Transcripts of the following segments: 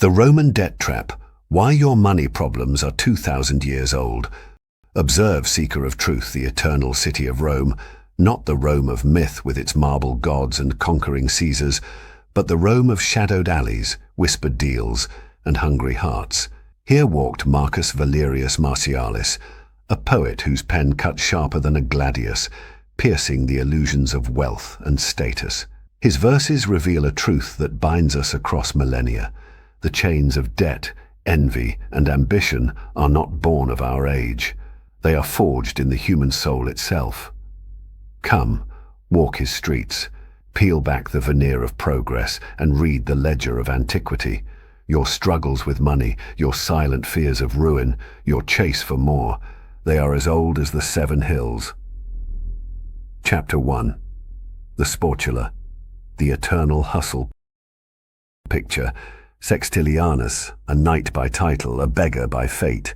The Roman Debt Trap, Why Your Money Problems Are 2,000 Years Old. Observe, seeker of truth, the eternal city of Rome, not the Rome of myth with its marble gods and conquering Caesars, but the Rome of shadowed alleys, whispered deals, and hungry hearts. Here walked Marcus Valerius Martialis, a poet whose pen cut sharper than a gladius, piercing the illusions of wealth and status. His verses reveal a truth that binds us across millennia. The chains of debt, envy, and ambition are not born of our age. They are forged in the human soul itself. Come, walk his streets, peel back the veneer of progress, and read the ledger of antiquity. Your struggles with money, your silent fears of ruin, your chase for more, they are as old as the 7 hills. Chapter 1. The Sportula, the eternal hustle. Picture Sextilianus, a knight by title, a beggar by fate.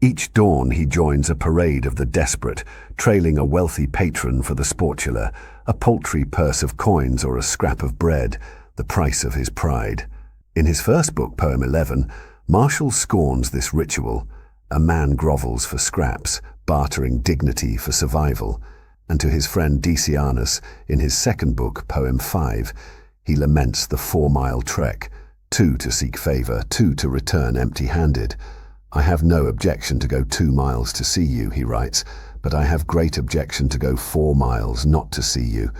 Each dawn he joins a parade of the desperate, trailing a wealthy patron for the sportula, a paltry purse of coins or a scrap of bread, the price of his pride. In his first book, Poem 11, Martial scorns this ritual. A man grovels for scraps, bartering dignity for survival. And to his friend Decianus, in his second book, Poem 5, he laments the 4-mile trek, 2 to seek favor, 2 to return empty-handed. I have no objection to go 2 miles to see you, he writes, but I have great objection to go 4 miles not to see you.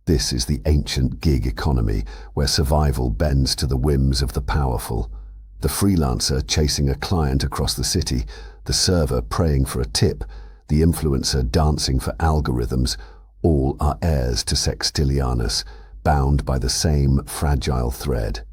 This is the ancient gig economy, where survival bends to the whims of the powerful. The freelancer chasing a client across the city, the server praying for a tip, the influencer dancing for algorithms, all are heirs to Sextilianus, bound by the same fragile thread.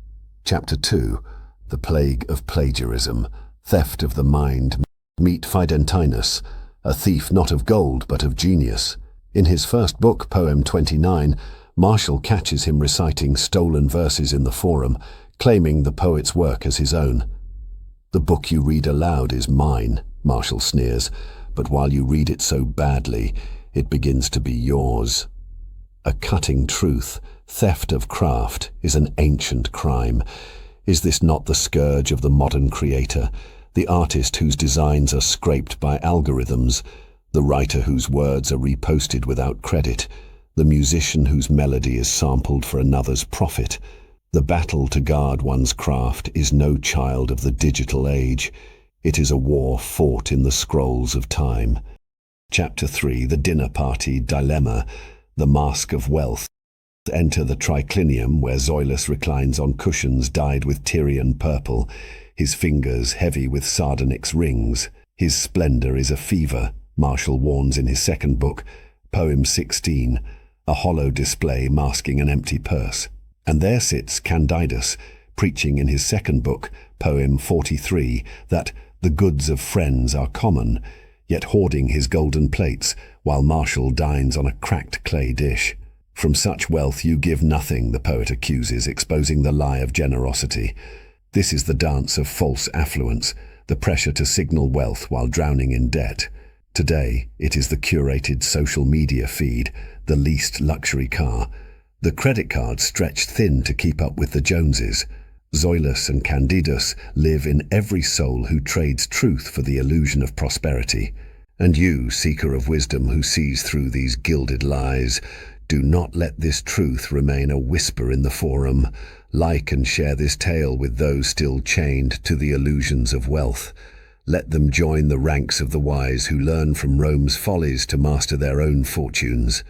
Chapter 2. The Plague of Plagiarism, Theft of the Mind. Meet Fidentinus, a thief not of gold but of genius. In his first book, Poem 29, Martial catches him reciting stolen verses in the forum, claiming the poet's work as his own. The book you read aloud is mine, Martial sneers, but while you read it so badly, it begins to be yours. A cutting truth, theft of craft, is an ancient crime. Is this not the scourge of the modern creator, the artist whose designs are scraped by algorithms, the writer whose words are reposted without credit, the musician whose melody is sampled for another's profit? The battle to guard one's craft is no child of the digital age. It is a war fought in the scrolls of time. Chapter 3. The Dinner Party Dilemma, the Mask of Wealth. Enter the triclinium, where Zoilus reclines on cushions dyed with Tyrian purple, his fingers heavy with sardonyx rings. His splendor is a fever, Martial warns in his second book, Poem 16, a hollow display masking an empty purse. And there sits Candidus, preaching in his second book, Poem 43, that the goods of friends are common, yet hoarding his golden plates, while Martial dines on a cracked clay dish. From such wealth you give nothing, the poet accuses, exposing the lie of generosity. This is the dance of false affluence, the pressure to signal wealth while drowning in debt. Today, it is the curated social media feed, the leased luxury car, the credit card stretched thin to keep up with the Joneses. Zoilus and Candidus live in every soul who trades truth for the illusion of prosperity. And you, seeker of wisdom who sees through these gilded lies, do not let this truth remain a whisper in the forum. Like and share this tale with those still chained to the illusions of wealth. Let them join the ranks of the wise who learn from Rome's follies to master their own fortunes.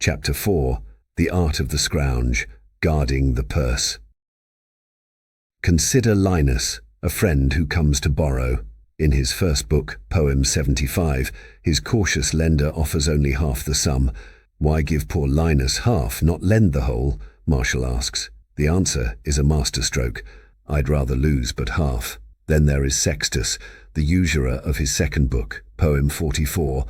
Chapter 4. The Art of the Scrounge, Guarding the Purse. Consider Linus, a friend who comes to borrow. In his first book, Poem 75, his cautious lender offers only half the sum. Why give poor Linus half, not lend the whole? Martial asks. The answer is a masterstroke. I'd rather lose but half. Then there is Sextus, the usurer of his second book, Poem 44,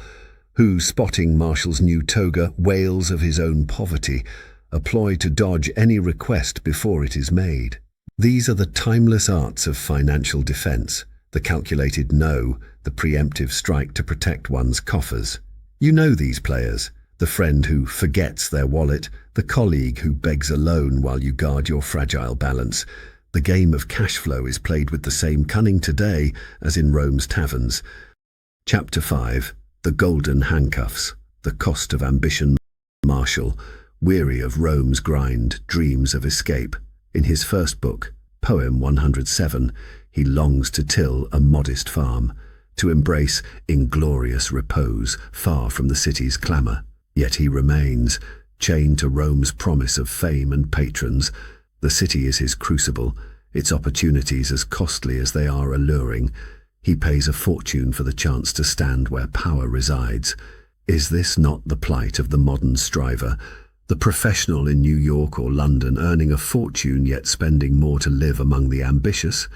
who, spotting Martial's new toga, wails of his own poverty, a ploy to dodge any request before it is made. These are the timeless arts of financial defense, the calculated no, the preemptive strike to protect one's coffers. You know these players, the friend who forgets their wallet, the colleague who begs a loan while you guard your fragile balance, The game of cash flow is played with the same cunning today as in Rome's taverns. Chapter 5. The Golden Handcuffs. The Cost of Ambition. Martial, weary of Rome's grind, dreams of escape. In his first book, Poem 107, he longs to till a modest farm, to embrace inglorious repose far from the city's clamour. Yet he remains, chained to Rome's promise of fame and patrons. The city is his crucible, its opportunities as costly as they are alluring. He pays a fortune for the chance to stand where power resides. Is this not the plight of the modern striver, the professional in New York or London earning a fortune yet spending more to live among the ambitious?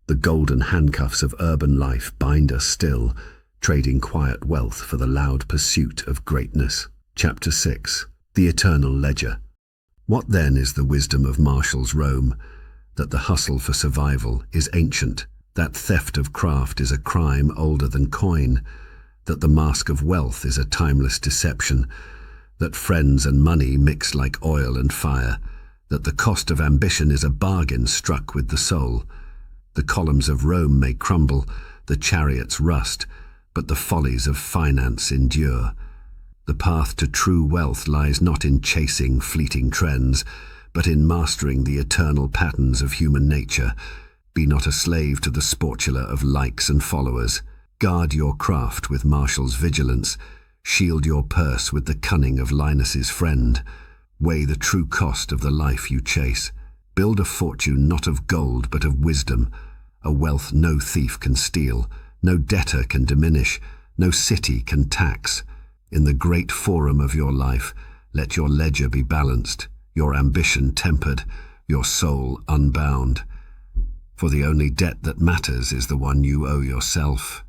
The golden handcuffs of urban life bind us still, trading quiet wealth for the loud pursuit of greatness. Chapter 6. The Eternal Ledger. What then is the wisdom of Martial's Rome? That the hustle for survival is ancient, that theft of craft is a crime older than coin, that the mask of wealth is a timeless deception, that friends and money mix like oil and fire, that the cost of ambition is a bargain struck with the soul. The columns of Rome may crumble, the chariots rust, but the follies of finance endure. The path to true wealth lies not in chasing fleeting trends, but in mastering the eternal patterns of human nature. Be not a slave to the sportula of likes and followers. Guard your craft with Martial's vigilance. Shield your purse with the cunning of Linus's friend. Weigh the true cost of the life you chase. Build a fortune not of gold but of wisdom, a wealth no thief can steal, no debtor can diminish, no city can tax. In the great forum of your life, let your ledger be balanced, your ambition tempered, your soul unbound. For the only debt that matters is the one you owe yourself.